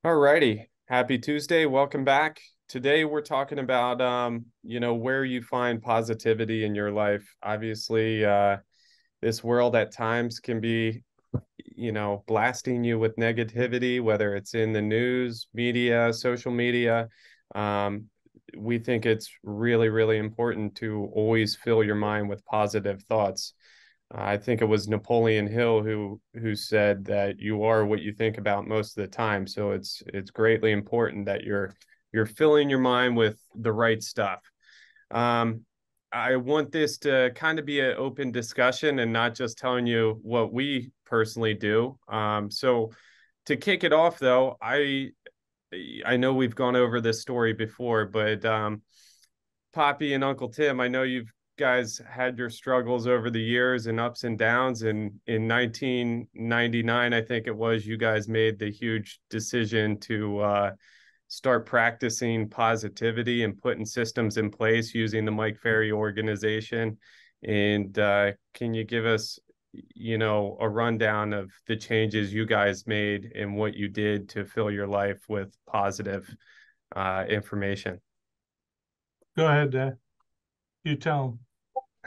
All righty. Happy Tuesday. Welcome back. Today we're talking about where you find positivity in your life. Obviously, this world at times can be, blasting you with negativity, whether it's in the news, media, social media. Um, we think it's really, really important to always fill your mind with positive thoughts. I think it was Napoleon Hill who said that you are what you think about most of the time. So it's greatly important that you're filling your mind with the right stuff. Um, I want this to kind of be an open discussion and not just telling you what we personally do. So to kick it off, though, I know we've gone over this story before, but Poppy and Uncle Tim, I know you've guys had your struggles over the years and ups and downs. And in 1999, I think it was, you guys made the huge decision to start practicing positivity and putting systems in place using the Mike Ferry organization. And can you give us, a rundown of the changes you guys made and what you did to fill your life with positive information? Go ahead, you tell them.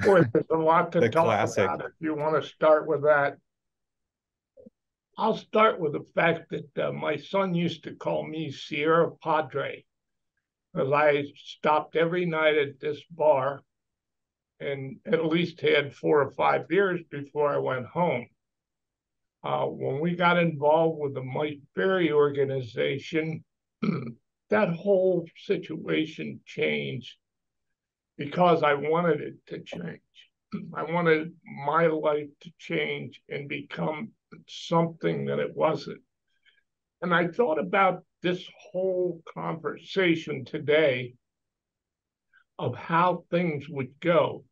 Boy, there's a lot to The talk classic. about if you want to start with that. I'll start with the fact that my son used to call me Sierra Padre because I stopped every night at this bar and at least had 4 or 5 beers before I went home. When we got involved with the Mike Ferry organization, that whole situation changed because I wanted it to change. I wanted my life to change and become something that it wasn't. And I thought about this whole conversation today of how things would go.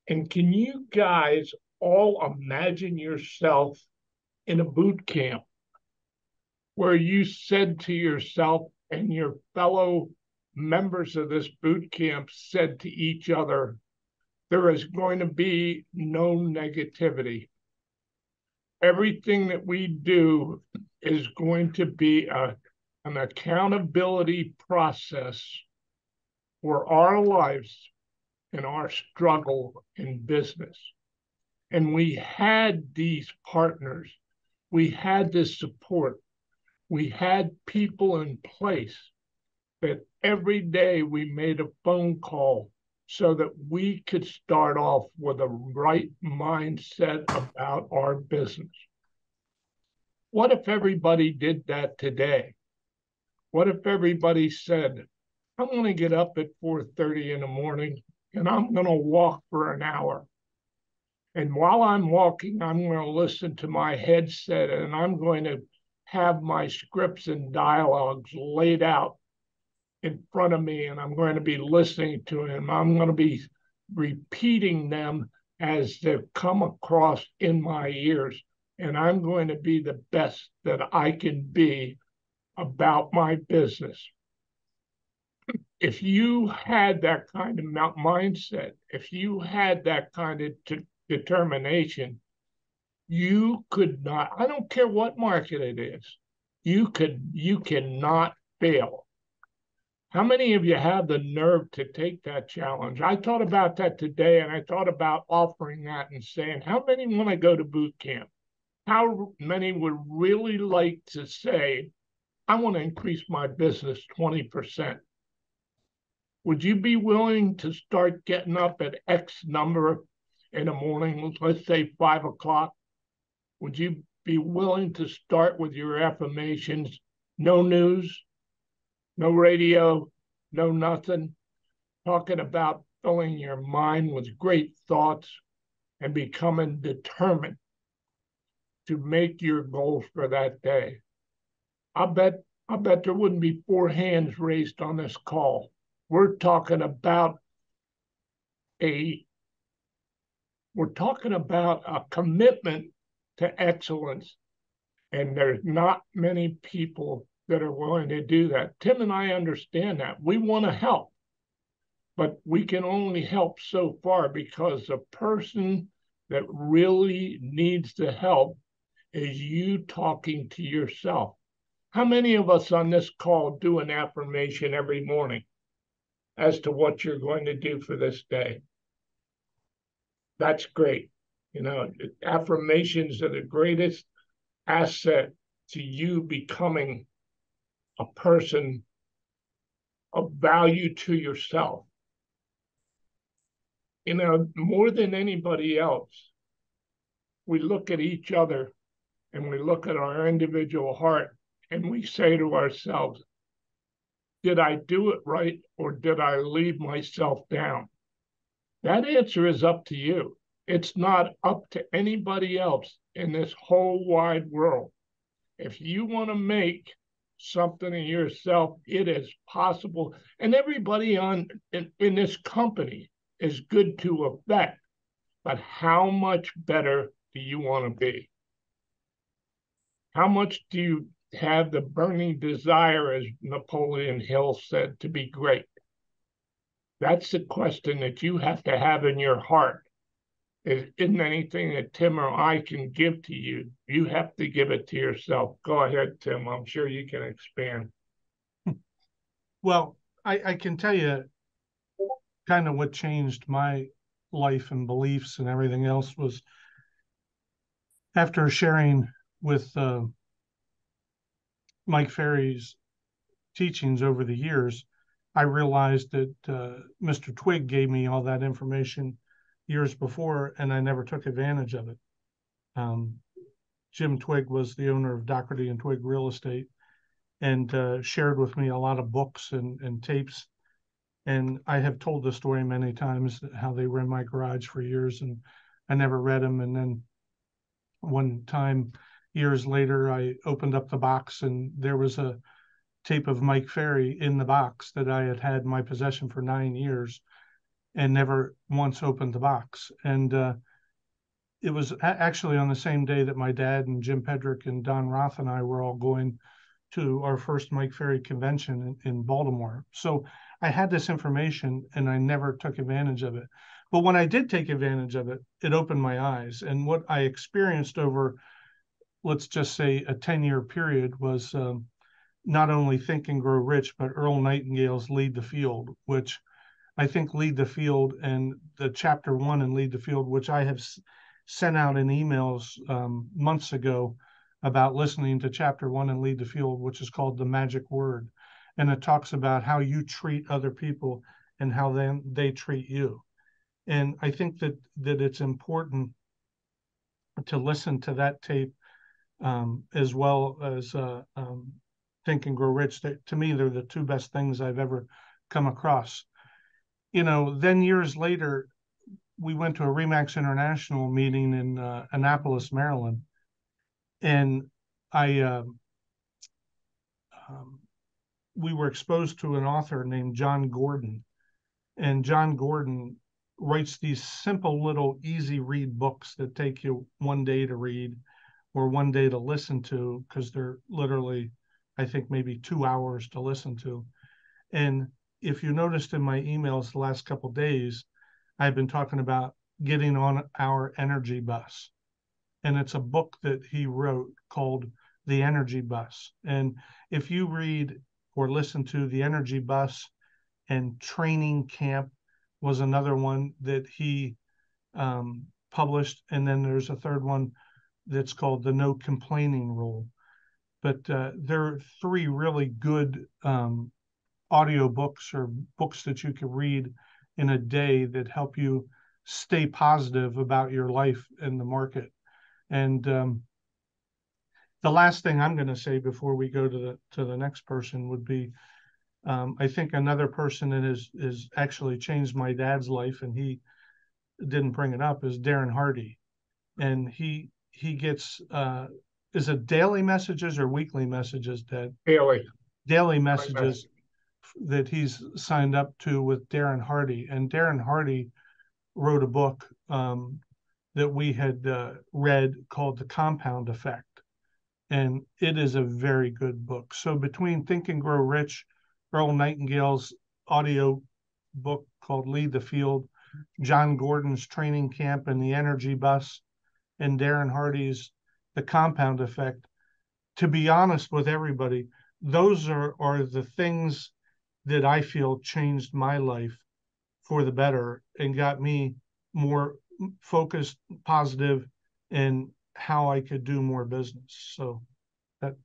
And can you guys all imagine yourself in a boot camp where you said to yourself and your fellow members of this boot camp said to each other, there is going to be no negativity. Everything that we do is going to be an accountability process for our lives and our struggle in business. And we had these partners, we had this support, we had people in place that every day we made a phone call so that we could start off with a right mindset about our business. What if everybody did that today? What if everybody said, I'm going to get up at 4:30 in the morning and I'm going to walk for an hour. And while I'm walking, I'm going to listen to my headset and I'm going to have my scripts and dialogues laid out in front of me and I'm going to be listening to them. I'm going to be repeating them as they come across in my ears. And I'm going to be the best that I can be about my business. If you had that kind of mindset, if you had that kind of determination, you could not, I don't care what market it is, you cannot fail. How many of you have the nerve to take that challenge? I thought about that today and I thought about offering that and saying, how many want to go to boot camp? How many would really like to say, I want to increase my business 20%? Would you be willing to start getting up at X number in the morning, let's say 5 o'clock? Would you be willing to start with your affirmations? No news, no radio, no nothing. Talking about filling your mind with great thoughts and becoming determined to make your goals for that day. I bet there wouldn't be 4 hands raised on this call. We're talking about a commitment to excellence, and there's not many people that are willing to do that. Tim and I understand that. We want to help, but we can only help so far because the person that really needs the help is you talking to yourself. How many of us on this call do an affirmation every morning as to what you're going to do for this day? That's great. You know, affirmations are the greatest asset to you becoming a person of value to yourself. You know, more than anybody else, we look at each other and we look at our individual heart and we say to ourselves, did I do it right or did I leave myself down? That answer is up to you. It's not up to anybody else in this whole wide world. If you want to make something of yourself, it is possible. And everybody in this company is good to effect. But how much better do you want to be? How much do you have the burning desire, as Napoleon Hill said, to be great? That's the question that you have to have in your heart. It isn't anything that Tim or I can give to you. You have to give it to yourself. Go ahead, Tim. I'm sure you can expand. Well, I can tell you kind of what changed my life and beliefs and everything else was after sharing with Mike Ferry's teachings over the years, I realized that Mr. Twigg gave me all that information years before, and I never took advantage of it. Jim Twigg was the owner of Doherty and Twigg Real Estate and shared with me a lot of books and tapes. And I have told the story many times how they were in my garage for years and I never read them. And then one time, years later, I opened up the box and there was a tape of Mike Ferry in the box that I had had in my possession for 9 years and never once opened the box. And it was actually on the same day that my dad and Jim Pedrick and Don Roth and I were all going to our first Mike Ferry convention in Baltimore. So I had this information and I never took advantage of it. But when I did take advantage of it, it opened my eyes. And what I experienced over, let's just say, a 10-year period was not only Think and Grow Rich, but Earl Nightingale's Lead the Field, which I think Lead the Field and the chapter 1 in Lead the Field, which I have sent out in emails months ago about listening to chapter 1 in Lead the Field, which is called The Magic Word. And it talks about how you treat other people and how they treat you. And I think that it's important to listen to that tape as well as Think and Grow Rich. To me, they're the two best things I've ever come across. You know, then years later, we went to a Remax International meeting in Annapolis, Maryland. And we were exposed to an author named John Gordon. And John Gordon writes these simple little easy read books that take you one day to read or one day to listen to, because they're literally, I think, maybe 2 hours to listen to. And if you noticed in my emails the last couple of days, I've been talking about getting on our energy bus. And it's a book that he wrote called The Energy Bus. And if you read or listen to The Energy Bus, and Training Camp was another one that he published. And then there's a third one that's called The No Complaining Rule. But there are 3 really good audio books or books that you can read in a day that help you stay positive about your life in the market. And the last thing I'm going to say before we go to the next person would be, I think another person that has actually changed my dad's life, and he didn't bring it up, is Darren Hardy. And he gets, is it daily messages or weekly messages, Dad? Daily messages that he's signed up to with Darren Hardy. And Darren Hardy wrote a book that we had read called The Compound Effect. And it is a very good book. So between Think and Grow Rich, Earl Nightingale's audio book called Lead the Field, John Gordon's Training Camp and The Energy Bus, and Darren Hardy's The Compound Effect, to be honest with everybody, those are the things that I feel changed my life for the better and got me more focused, positive, and how I could do more business. So that's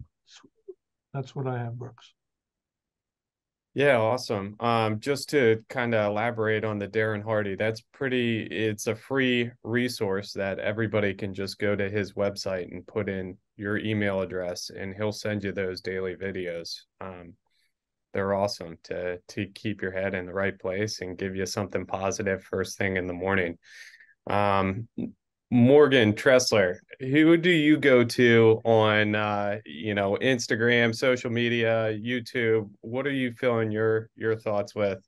that's what I have, Brooks. Yeah, awesome. Just to kind of elaborate on the Darren Hardy, it's a free resource that everybody can just go to his website and put in your email address and he'll send you those daily videos. They're awesome to keep your head in the right place and give you something positive first thing in the morning. Um, Morgan Tressler, who do you go to on Instagram, social media, YouTube? What are you filling your thoughts with?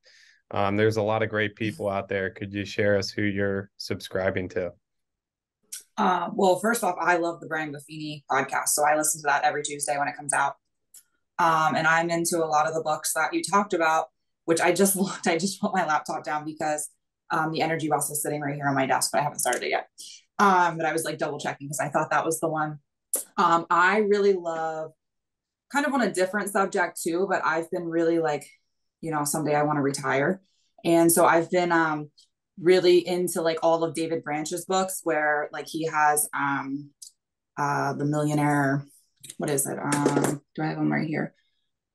There's a lot of great people out there. Could you share us who you're subscribing to? Well, first off, I love the Brian Buffini podcast, so I listen to that every Tuesday when it comes out. And I'm into a lot of the books that you talked about, which I just looked. I just put my laptop down because the Energy Boss is sitting right here on my desk, but I haven't started it yet. But I was like double checking because I thought that was the one. I really love, kind of on a different subject too, but I've been really like, someday I want to retire. And so I've been really into like all of David Branch's books where like he has The Millionaire. What is it? Do I have them right here?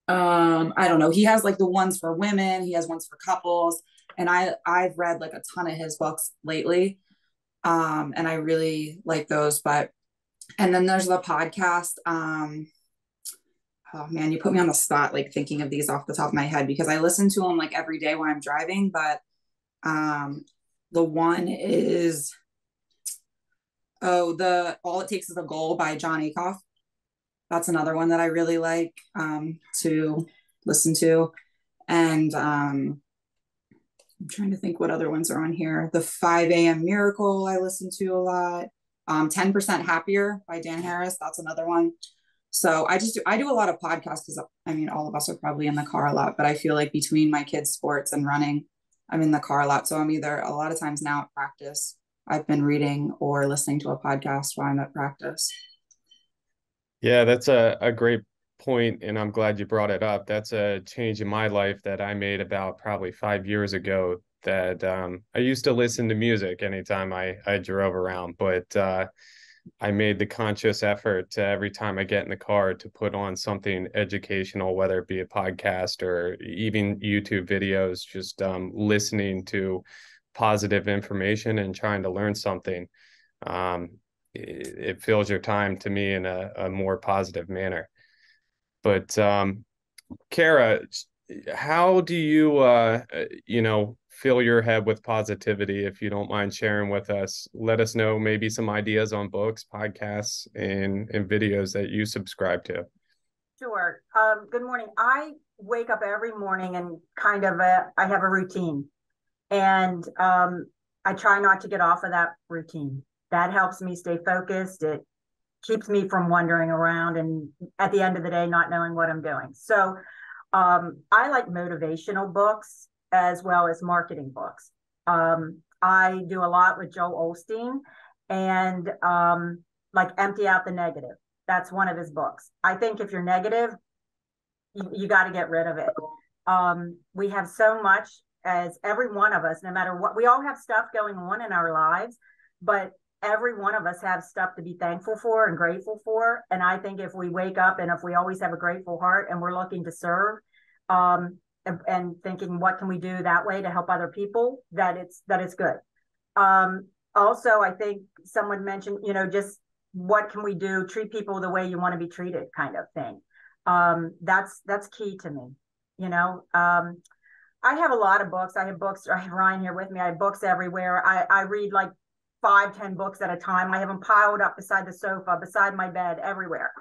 I don't know. He has like the ones for women. He has ones for couples. And I've read like a ton of his books lately. And I really like those. And then there's the podcast. Oh man, you put me on the spot, like thinking of these off the top of my head because I listen to them like every day when I'm driving. But the one is, All It Takes Is a Goal by John Acuff. That's another one that I really like to listen to. And I'm trying to think what other ones are on here. The 5 a.m. Miracle I listen to a lot. 10% Happier by Dan Harris. That's another one. So I do a lot of podcasts because I mean, all of us are probably in the car a lot, but I feel like between my kids' sports and running, I'm in the car a lot. So I'm either a lot of times now at practice, I've been reading or listening to a podcast while I'm at practice. Yeah, that's a great point, and I'm glad you brought it up. That's a change in my life that I made about probably 5 years ago. That I used to listen to music anytime I drove around, but I made the conscious effort to every time I get in the car to put on something educational, whether it be a podcast or even YouTube videos, just listening to positive information and trying to learn something. It fills your time to me in a more positive manner. But Kara, how do you fill your head with positivity? If you don't mind sharing with us, let us know maybe some ideas on books, podcasts, and videos that you subscribe to. Sure. Good morning. I wake up every morning and I have a routine, and I try not to get off of that routine. That helps me stay focused. It keeps me from wandering around and at the end of the day, not knowing what I'm doing. So I like motivational books as well as marketing books. I do a lot with Joel Osteen and like Empty Out the Negative. That's one of his books. I think if you're negative, you got to get rid of it. We have so much, as every one of us, no matter what, we all have stuff going on in our lives, but every one of us have stuff to be thankful for and grateful for. And I think if we wake up and if we always have a grateful heart and we're looking to serve, and thinking what can we do that way to help other people, that it's good. Also, I think someone mentioned, just what can we do, treat people the way you want to be treated, kind of thing. That's key to me. I have a lot of books. I have Ryan here with me. I have books everywhere. I read like 5-10 books at a time. I have them piled up beside the sofa, beside my bed, everywhere.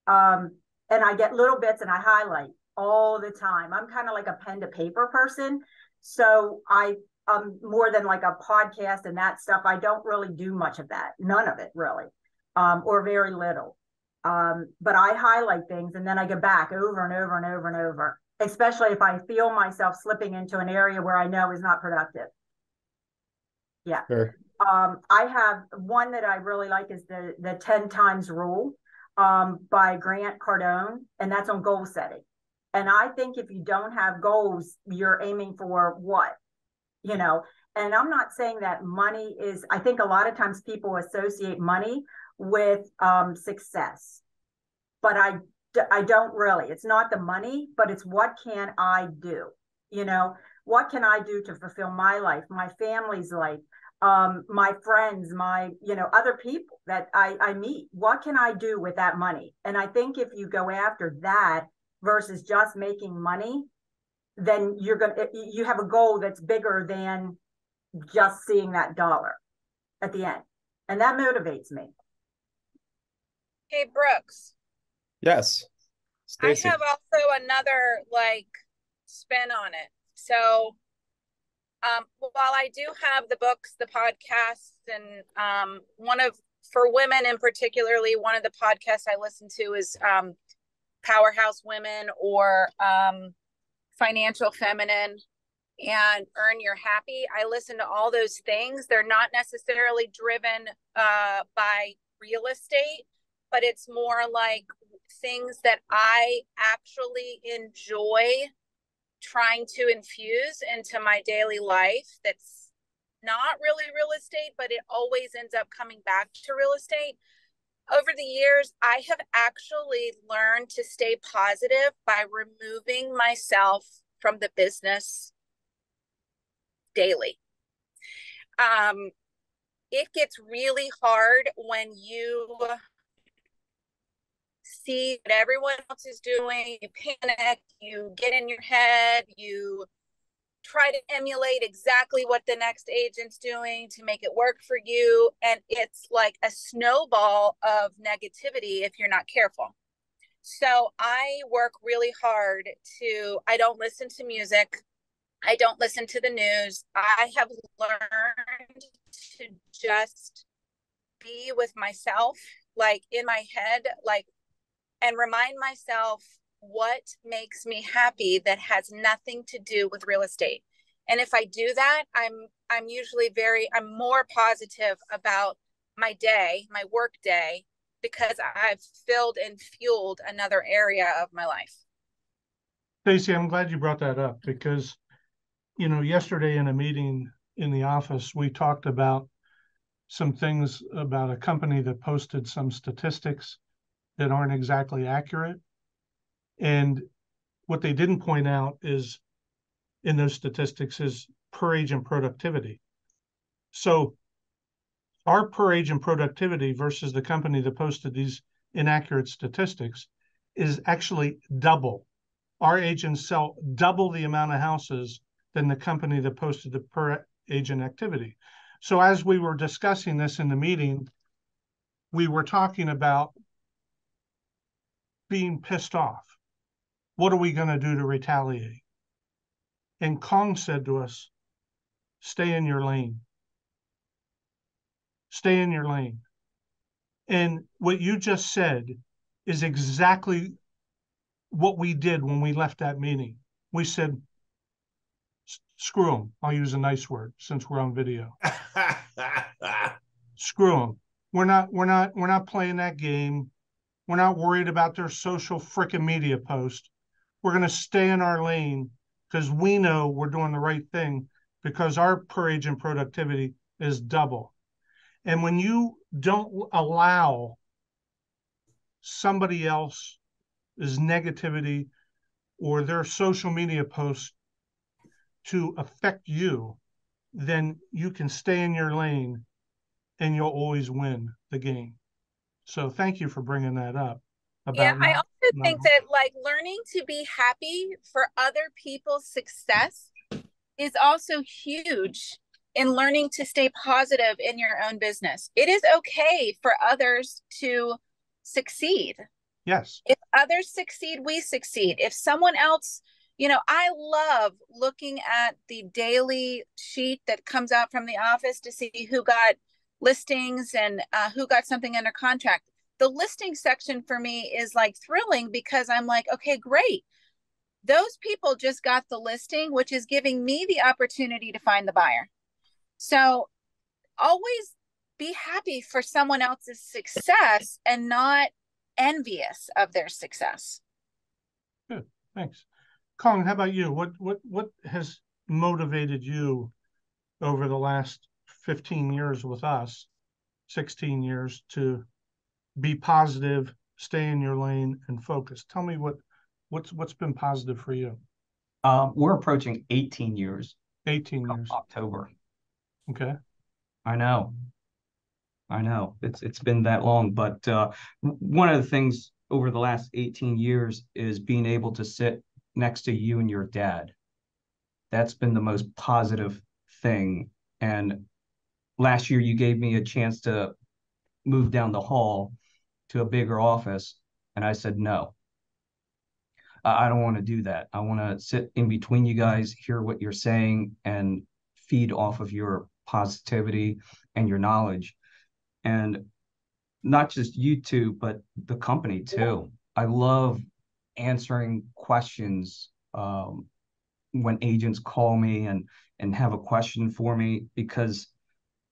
And I get little bits and I highlight all the time. I'm kind of like a pen to paper person. So more than like a podcast and that stuff, I don't really do much of that. None of it really, or very little. But I highlight things and then I go back over and over and over and over, especially if I feel myself slipping into an area where I know is not productive. Yeah. Sure. I have one that I really like is the 10 times rule. by Grant Cardone, and that's on goal setting. And I think if you don't have goals, you're aiming for what? You know, and I'm not saying that money is, I think a lot of times people associate money with success, but I don't really. It's not the money, but it's what can I do? You know, what can I do to fulfill my life, my family's life, my friends, my, you know, other people that I meet? What can I do with that money? And I think if you go after that versus just making money, then you have a goal that's bigger than just seeing that dollar at the end. And that motivates me. Hey, Brooks. Yes. Stacy. I have also another like spin on it. So while I do have the books, the podcasts, and for women in particularly, one of the podcasts I listen to is Powerhouse Women or Financial Feminine and Earn Your Happy. I listen to all those things. They're not necessarily driven by real estate, but it's more like things that I actually enjoy trying to infuse into my daily life. That's not really real estate, but it always ends up coming back to real estate. Over the years, I have actually learned to stay positive by removing myself from the business daily. It gets really hard when you see what everyone else is doing, you panic, you get in your head, you try to emulate exactly what the next agent's doing to make it work for you. And it's like a snowball of negativity if you're not careful. So I work really hard I don't listen to music. I don't listen to the news. I have learned to just be with myself, like in my head, like, and remind myself what makes me happy that has nothing to do with real estate. And if I do that, I'm usually I'm more positive about my day, my work day, because I've filled and fueled another area of my life. Stacey, I'm glad you brought that up because, you know, yesterday in a meeting in the office, we talked about some things about a company that posted some statistics that aren't exactly accurate. And what they didn't point out is in those statistics is per agent productivity. So our per agent productivity versus the company that posted these inaccurate statistics is actually double. Our agents sell double the amount of houses than the company that posted the per agent activity. So as we were discussing this in the meeting, we were talking about being pissed off. What are we going to do to retaliate? And Kong said to us, stay in your lane. Stay in your lane. And what you just said is exactly what we did when we left that meeting. We said, screw them. I'll use a nice word since we're on video. Screw them. We're not playing that game. We're not worried about their social frickin' media post. We're going to stay in our lane because we know we're doing the right thing because our per agent productivity is double. And when you don't allow somebody else's negativity or their social media posts to affect you, then you can stay in your lane and you'll always win the game. So thank you for bringing that up. Yeah, I also think that like learning to be happy for other people's success is also huge in learning to stay positive in your own business. It is okay for others to succeed. Yes. If others succeed, we succeed. If someone else, you know, I love looking at the daily sheet that comes out from the office to see who got listings and who got something under contract. The listing section for me is like thrilling because I'm like, okay, great. Those people just got the listing, which is giving me the opportunity to find the buyer. So always be happy for someone else's success and not envious of their success. Good, thanks. Kong, how about you? What has motivated you over the last 15 years with us, 16 years, to be positive, stay in your lane, and focus? Tell me what's been positive for you. We're approaching 18 years. 18 years. October. Okay. I know. It's been that long, but one of the things over the last 18 years is being able to sit next to you and your dad. That's been the most positive thing. And last year you gave me a chance to move down the hall to a bigger office, and I said no. I don't want to do that. I want to sit in between you guys, hear what you're saying, and feed off of your positivity and your knowledge. And not just you two, but the company too. I love answering questions when agents call me and have a question for me, because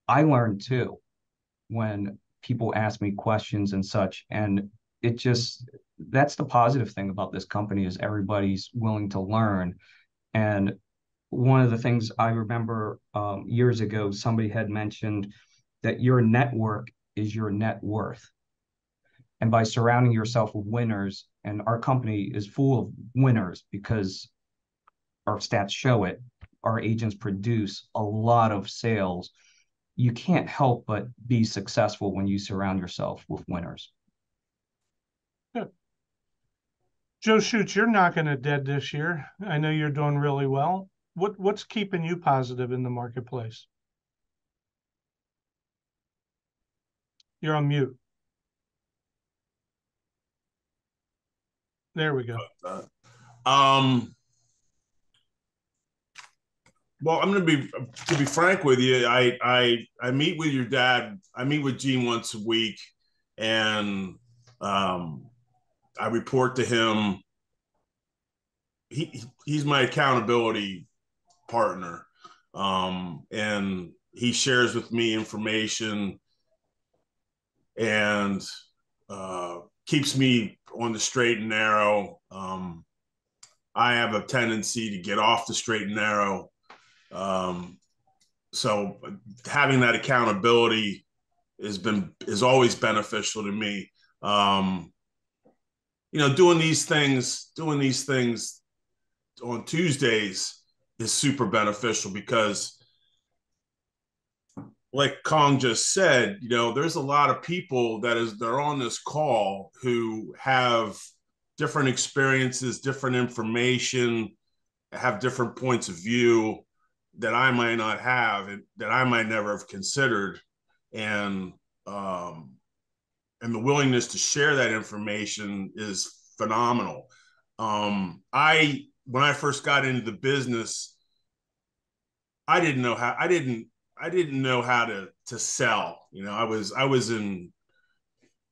I learn too when people ask me questions and such. And it just, that's the positive thing about this company, is everybody's willing to learn. And one of the things I remember years ago, somebody had mentioned that your network is your net worth. And by surrounding yourself with winners, and our company is full of winners because our stats show it, our agents produce a lot of sales. You can't help but be successful when you surround yourself with winners. Good. Joe Schutz, you're knocking it dead this year. I know you're doing really well. What's keeping you positive in the marketplace? You're on mute. There we go. Well, I'm going to be frank with you. I meet with your dad. I meet with Gene once a week, and I report to him. He's my accountability partner, and he shares with me information and keeps me on the straight and narrow. I have a tendency to get off the straight and narrow. So having that accountability is always beneficial to me. Doing these things on Tuesdays is super beneficial, because like Kong just said, there's a lot of people that are on this call who have different experiences, different information, have different points of view that I might not have, and that I might never have considered. And the willingness to share that information is phenomenal. When I first got into the business, I didn't know how to sell. I was in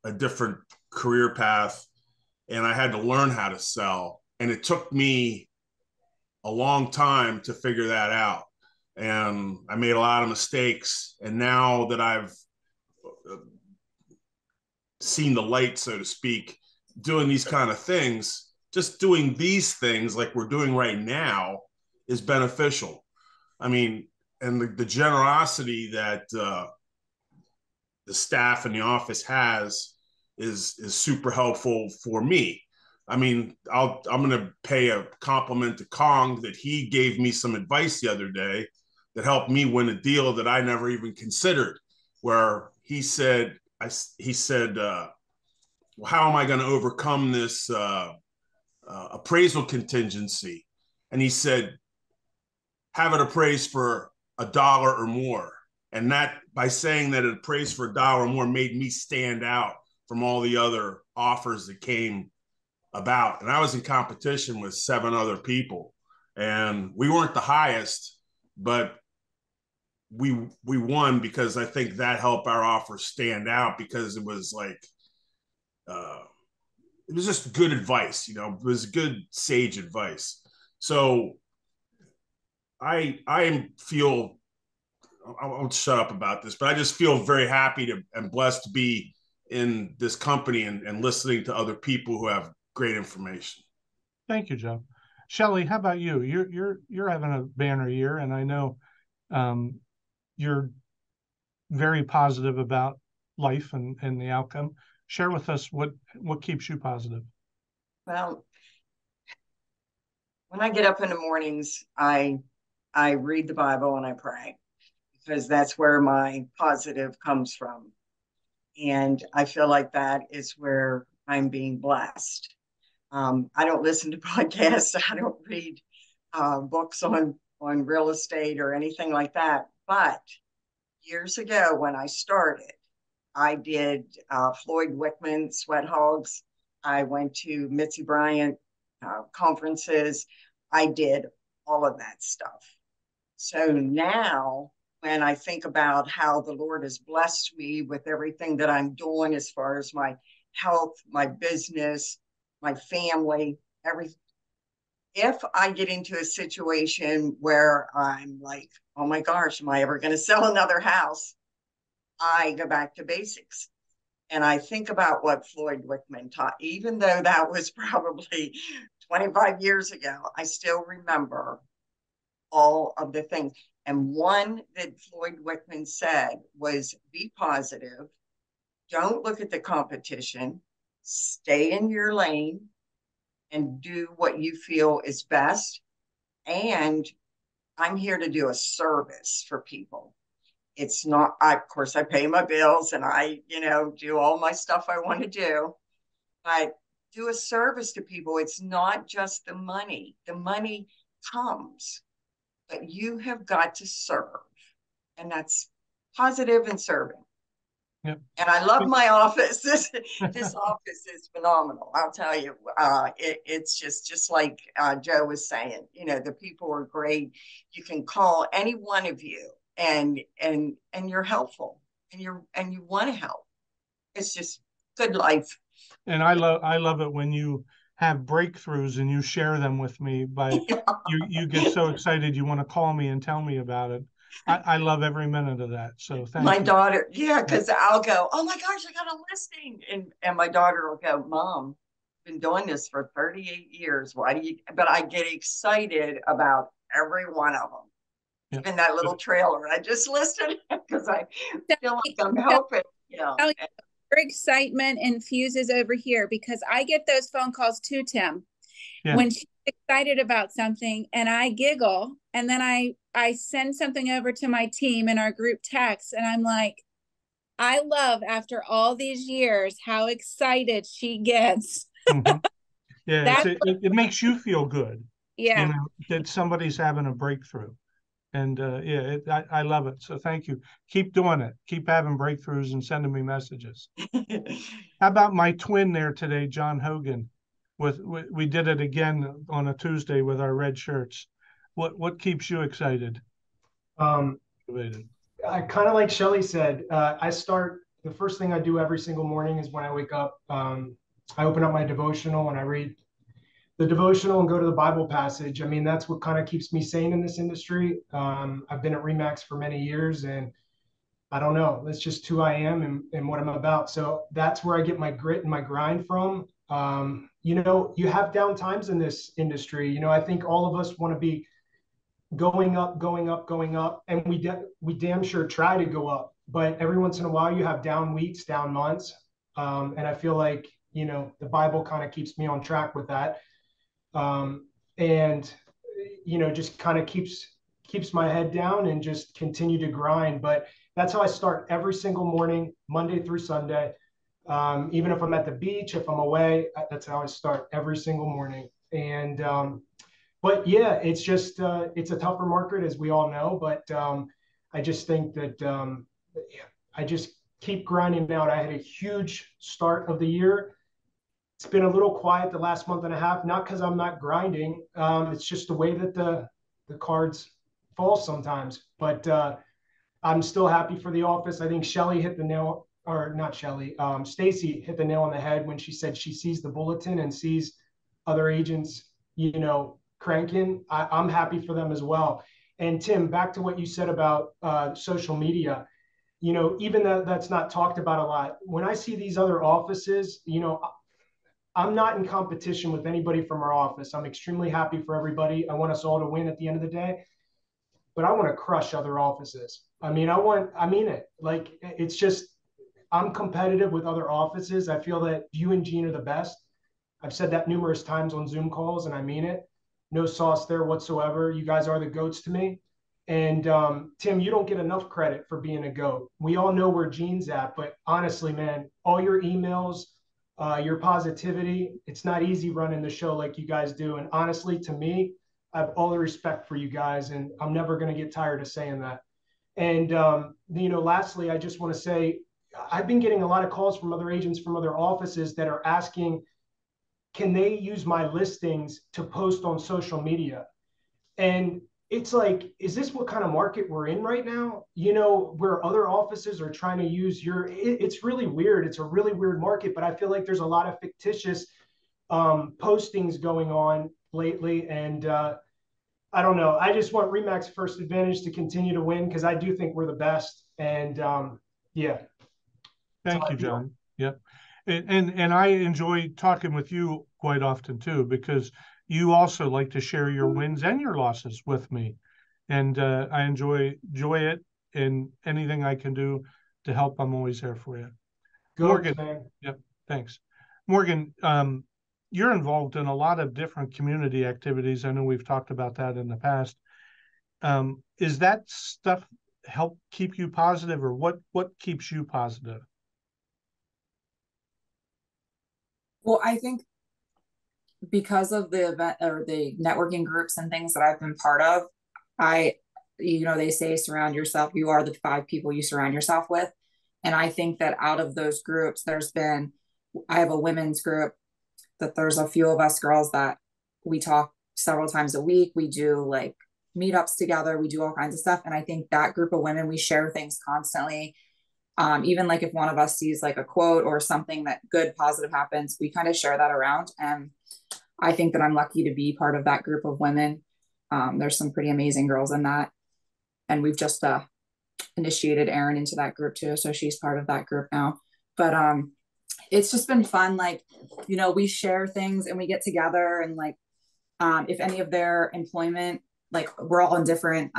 a different career path, and I had to learn how to sell. And it took me a long time to figure that out. And I made a lot of mistakes. And now that I've seen the light, so to speak, doing these kind of things, just doing these things like we're doing right now is beneficial. I mean, and the generosity that the staff in the office has is super helpful for me. I mean, I'm going to pay a compliment to Kong that he gave me some advice the other day that helped me win a deal that I never even considered, where he said, well, how am I going to overcome this appraisal contingency? And he said, have it appraised for $1 or more. And that, by saying that it appraised for $1 or more, made me stand out from all the other offers that came about. And I was in competition with 7 other people, and we weren't the highest, but we won, because I think that helped our offer stand out, because it was like, it was just good advice, it was good sage advice. So I won't shut up about this, but I just feel very happy and blessed to be in this company and listening to other people who have great information. Thank you, Joe. Shelley, how about you? You're having a banner year, and I know you're very positive about life and the outcome. Share with us what keeps you positive. Well, when I get up in the mornings, I read the Bible and I pray, because that's where my positive comes from. And I feel like that is where I'm being blessed. I don't listen to podcasts. I don't read books on real estate or anything like that. But years ago, when I started, I did Floyd Wickman, Sweat Hogs. I went to Mitzi Bryant conferences. I did all of that stuff. So now, when I think about how the Lord has blessed me with everything that I'm doing as far as my health, my business, my family, everything, if I get into a situation where I'm like, oh my gosh, am I ever going to sell another house? I go back to basics. And I think about what Floyd Wickman taught, even though that was probably 25 years ago, I still remember all of the things. And one that Floyd Wickman said was, be positive. Don't look at the competition. Stay in your lane and do what you feel is best. And I'm here to do a service for people. It's not, of course, I pay my bills and I, do all my stuff I want to do, but do a service to people. It's not just the money. The money comes, but you have got to serve. And that's positive and serving. Yep. And I love my office. This office is phenomenal. I'll tell you, it's just like Joe was saying. The people are great. You can call any one of you, and you're helpful, and you want to help. It's just good life. And I love it when you have breakthroughs and you share them with me. You get so excited you want to call me and tell me about it. I love every minute of that. So thank my you. daughter, because I'll go, oh my gosh, I got a listing, and my daughter will go, Mom, I've been doing this for 38 years. Why do you? But I get excited about every one of them. Yep. Even that little trailer I just listed, because I feel like I'm helping. Your excitement infuses over here, because I get those phone calls too, Tim. Yeah. When she's excited about something and I giggle, and then I send something over to my team in our group text, and I'm like, I love, after all these years, how excited she gets. Mm-hmm. Yeah, it makes you feel good. Yeah, that somebody's having a breakthrough. And I love it. So thank you. Keep doing it. Keep having breakthroughs and sending me messages. How about my twin there today, John Hogan? We did it again on a Tuesday with our red shirts. What keeps you excited? I kind of like Shelley said. The first thing I do every single morning is when I wake up. I open up my devotional and I read the devotional and go to the Bible passage. I mean, that's what kind of keeps me sane in this industry. I've been at Remax for many years, and I don't know, that's just who I am and what I'm about. So that's where I get my grit and my grind from. You have down times in this industry. I think all of us want to be going up, going up, going up, and we damn sure try to go up. But every once in a while, you have down weeks, down months, and I feel like the Bible kind of keeps me on track with that. Just kind of keeps my head down and just continue to grind. But that's how I start every single morning, Monday through Sunday. Even if I'm at the beach, if I'm away, that's how I start every single morning. And but yeah, it's just it's a tougher market, as we all know. But I just think that I just keep grinding out. I had a huge start of the year. It's been a little quiet the last month and a half, not because I'm not grinding. It's just the way that the cards fall sometimes. But I'm still happy for the office. I think Shelley hit the nail, or not Shelley, Stacy hit the nail on the head when she said she sees the bulletin and sees other agents, cranking. I'm happy for them as well. And Tim, back to what you said about social media. you know, even though that's not talked about a lot, when I see these other offices, you know, I'm not in competition with anybody from our office. I'm extremely happy for everybody. I want us all to win at the end of the day, but I want to crush other offices. I mean, I mean it. Like, it's just, I'm competitive with other offices. I feel that you and Gene are the best. I've said that numerous times on Zoom calls, and I mean it. No sauce there whatsoever. You guys are the goats to me. And Tim, you don't get enough credit for being a goat. We all know where Gene's at, but honestly, man, all your emails, your positivity, it's not easy running the show like you guys do. And honestly, to me, I have all the respect for you guys, and I'm never going to get tired of saying that. And you know, lastly, I just want to say I've been getting a lot of calls from other agents from other offices that are asking, can they use my listings to post on social media? And it's like, is this what kind of market we're in right now? You know, where other offices are trying to use it's really weird. It's a really weird market, but I feel like there's a lot of fictitious postings going on lately. And I don't know. I just want Remax First Advantage to continue to win because I do think we're the best. And yeah. Thank you, John. Yep. And I enjoy talking with you quite often too, because you also like to share your wins and your losses with me. And I enjoy it, and anything I can do to help, I'm always there for you. Morgan, man. Yep, thanks. Morgan, you're involved in a lot of different community activities. I know we've talked about that in the past. Is that stuff help keep you positive, or what keeps you positive? Well, I think because of the event or the networking groups and things that I've been part of, you know, they say surround yourself, you are the 5 people you surround yourself with. And I think that out of those groups, I have a women's group that there's a few of us girls that we talk several times a week. We do like meetups together. We do all kinds of stuff. And I think that group of women, we share things constantly. Even like if one of us sees like a quote or something that good, positive happens, we kind of share that around. And I think that I'm lucky to be part of that group of women. There's some pretty amazing girls in that. And we've just initiated Erin into that group too. So she's part of that group now. But it's just been fun. Like, you know, we share things and we get together, and like, if any of their employment, like we're all in different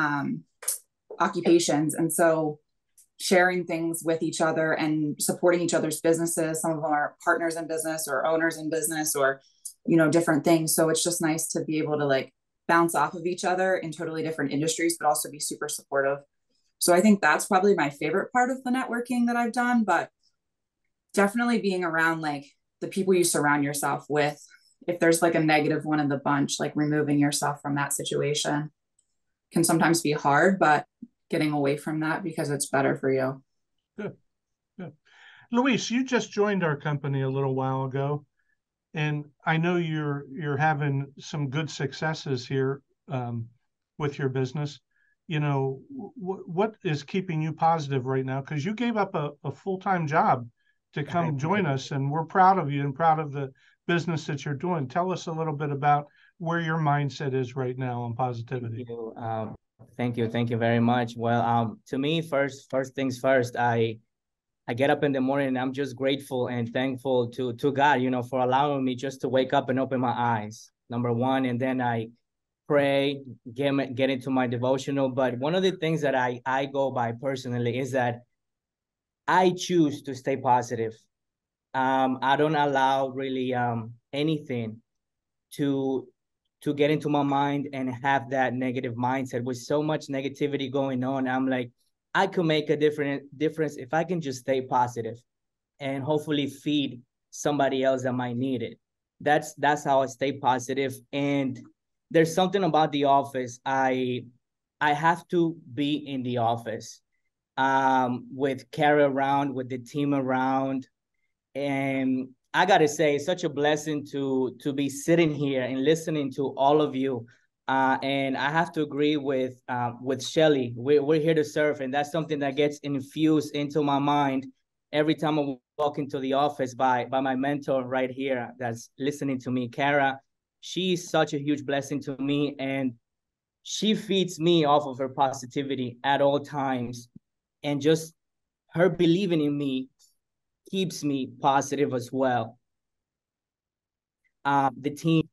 occupations. And so sharing things with each other and supporting each other's businesses. Some of them are partners in business or owners in business, or, you know, different things. So it's just nice to be able to like bounce off of each other in totally different industries, but also be super supportive. So I think that's probably my favorite part of the networking that I've done, but definitely being around like the people you surround yourself with. If there's like a negative one in the bunch, like removing yourself from that situation can sometimes be hard, but getting away from that because it's better for you. Good. Luis, you just joined our company a little while ago, and I know you're having some good successes here with your business. You know, what is keeping you positive right now? Because you gave up a full-time job to come join us, and we're proud of you and proud of the business that you're doing. Tell us a little bit about where your mindset is right now on positivity. Thank you. Thank you very much. Well, to me, first things first, I get up in the morning and I'm just grateful and thankful to God, you know, for allowing me just to wake up and open my eyes, number one. And then I pray, get into my devotional. But one of the things that I go by personally is that I choose to stay positive. I don't allow really anything to get into my mind and have that negative mindset. With so much negativity going on, I'm like, I could make a difference if I can just stay positive and hopefully feed somebody else that might need it. That's how I stay positive. And there's something about the office. I have to be in the office with Carrie around, with the team around. And I gotta say, it's such a blessing to be sitting here and listening to all of you. And I have to agree with Shelly. We're here to serve, and that's something that gets infused into my mind every time I walk into the office by my mentor right here that's listening to me, Kara. She's such a huge blessing to me, and she feeds me off of her positivity at all times. And just her believing in me keeps me positive as well. The team,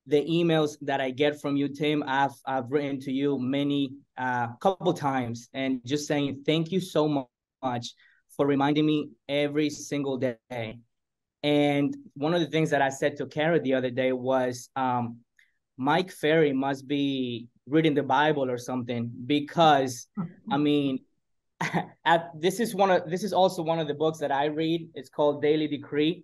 the emails that I get from you, Tim, I've written to you many couple times, and just saying thank you so much for reminding me every single day. And one of the things that I said to Kara the other day was, Mike Ferry must be reading the Bible or something, because I mean, this is also one of the books that I read. It's called Daily Decree.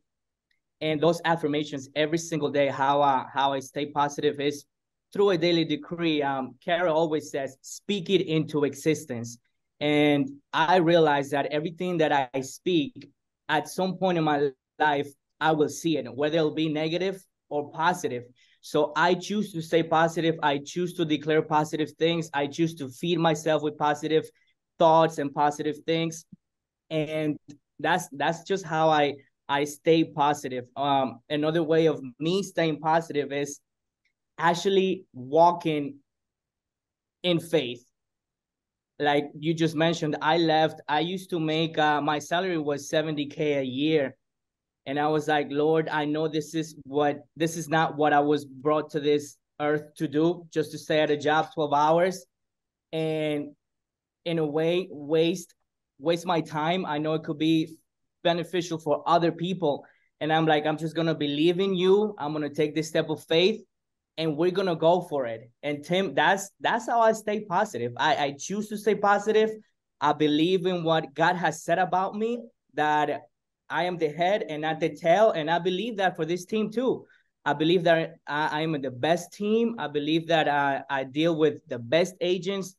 And those affirmations every single day, how I stay positive is through a daily decree. Kara always says, speak it into existence. And I realize that everything that I speak at some point in my life, I will see it, whether it'll be negative or positive. So I choose to stay positive. I choose to declare positive things. I choose to feed myself with positive thoughts and positive things. And that's just how I stay positive. Another way of me staying positive is actually walking in faith. Like you just mentioned, I used to make, my salary was 70K a year. And I was like, Lord, I know this is not what I was brought to this earth to do, just to stay at a job 12 hours. And in a way, waste my time. I know it could be beneficial for other people. And I'm like, I'm just going to believe in you. I'm going to take this step of faith, and we're going to go for it. And Tim, that's how I stay positive. I choose to stay positive. I believe in what God has said about me, that I am the head and not the tail. And I believe that for this team too. I believe that I am the best team. I believe that I deal with the best agents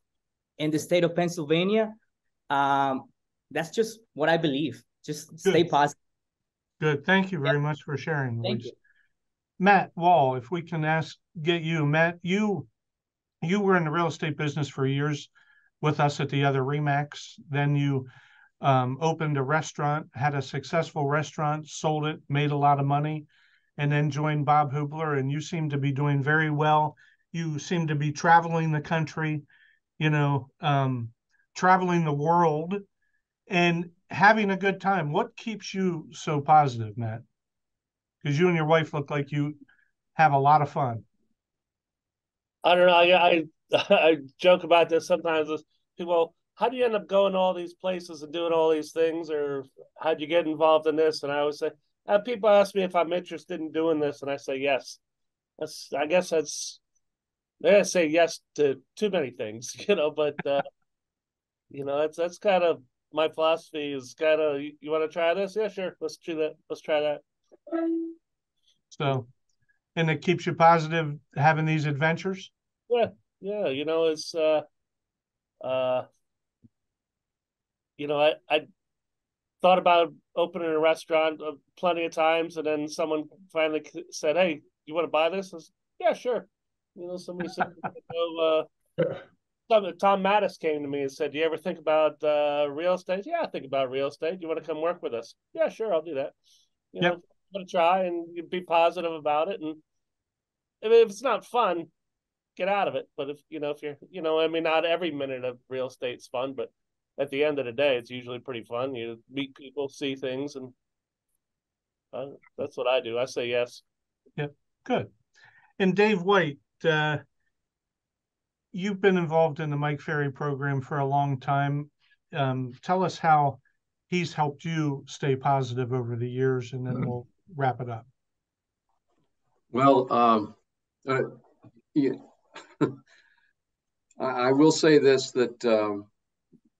in the state of Pennsylvania. That's just what I believe. Just stay positive. Good. Thank you very much for sharing, Thank Luis. you. Matt Wall, if we can get you. Matt, you were in the real estate business for years with us at the other Remax. Then you opened a restaurant, had a successful restaurant, sold it, made a lot of money, and then joined Bob Hubler, and you seem to be doing very well. You seem to be traveling the country, traveling the world and having a good time. What keeps you so positive, Matt? Because you and your wife look like you have a lot of fun. I don't know. I joke about this sometimes with people. How do you end up going to all these places and doing all these things, or how'd you get involved in this? And I always say, people ask me if I'm interested in doing this, and I say yes. I guess they say yes to too many things, but that's kind of my philosophy. Is kind of, you want to try this? Yeah, sure. Let's do that. Let's try that. So, and it keeps you positive having these adventures. Yeah. It's I thought about opening a restaurant plenty of times, and then someone finally said, "Hey, you want to buy this?" I said, yeah, sure. Somebody said, Tom Mattis came to me and said, "Do you ever think about real estate?" Yeah, I think about real estate. You want to come work with us? Yeah, sure, I'll do that. I'm going to try and be positive about it. And if it's not fun, get out of it. But if you're, not every minute of real estate's fun, but at the end of the day, it's usually pretty fun. You meet people, see things, and that's what I do. I say yes. Yeah, good. And Dave White, you've been involved in the Mike Ferry program for a long time. Tell us how he's helped you stay positive over the years, and then we'll wrap it up. Well, yeah. I will say this, that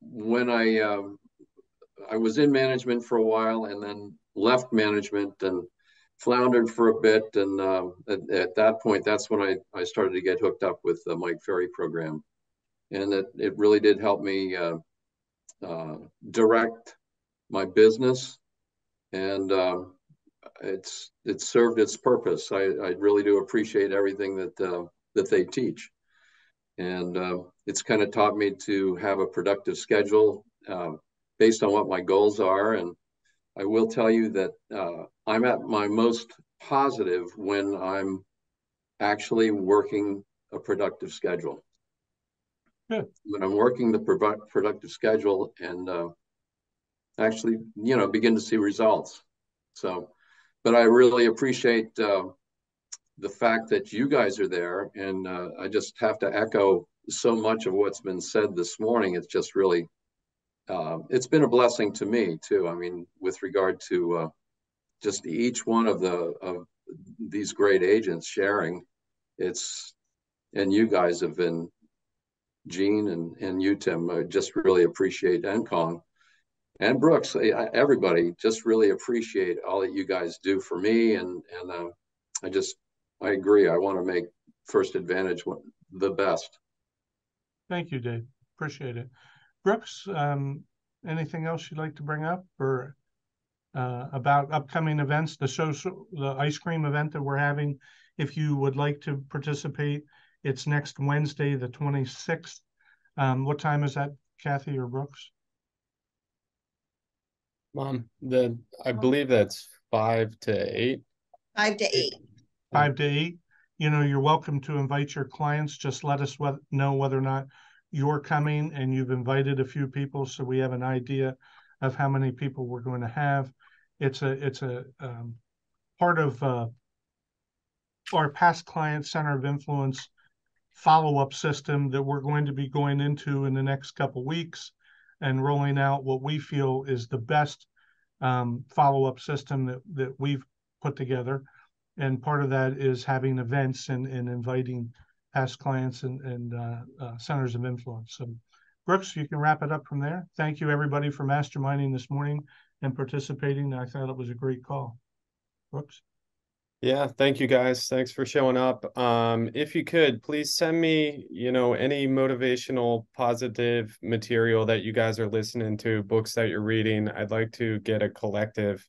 when I was in management for a while and then left management and floundered for a bit. And at that point, that's when I started to get hooked up with the Mike Ferry program. And it really did help me direct my business. And it's served its purpose. I really do appreciate everything that they teach. And it's kind of taught me to have a productive schedule based on what my goals are. And I will tell you that I'm at my most positive when I'm actually working a productive schedule. Good. When I'm working the productive schedule and actually, begin to see results. So, but I really appreciate the fact that you guys are there. And I just have to echo so much of what's been said this morning. It's just really, it's been a blessing to me too. I mean, with regard to just each one of these great agents sharing, and you guys have been, Gene and you, Tim, I just really appreciate, and Kong and Brooks, everybody, just really appreciate all that you guys do for me. And I agree. I want to make First Advantage the best. Thank you, Dave. Appreciate it. Brooks, anything else you'd like to bring up or about upcoming events, the ice cream event that we're having? If you would like to participate, it's next Wednesday, the 26th. What time is that, Kathy or Brooks? I believe that's 5 to 8. 5 to 8. 5 to 8. You're welcome to invite your clients. Just let us know whether or not you're coming, and you've invited a few people, so we have an idea of how many people we're going to have. It's a part of our past client center of influence follow-up system that we're going to be going into in the next couple weeks and rolling out what we feel is the best follow-up system that we've put together. And part of that is having events and inviting past clients and centers of influence. So Brooks, you can wrap it up from there. Thank you everybody for masterminding this morning and participating. I thought it was a great call. Brooks? Yeah, thank you guys. Thanks for showing up. If you could, please send me, any motivational, positive material that you guys are listening to, books that you're reading. I'd like to get a collective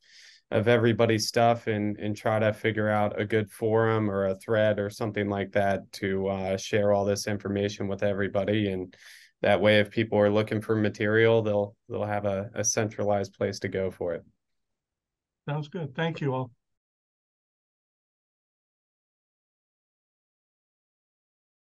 of everybody's stuff and try to figure out a good forum or a thread or something like that to share all this information with everybody. And that way, if people are looking for material, they'll have a centralized place to go for it. Sounds good. Thank you all.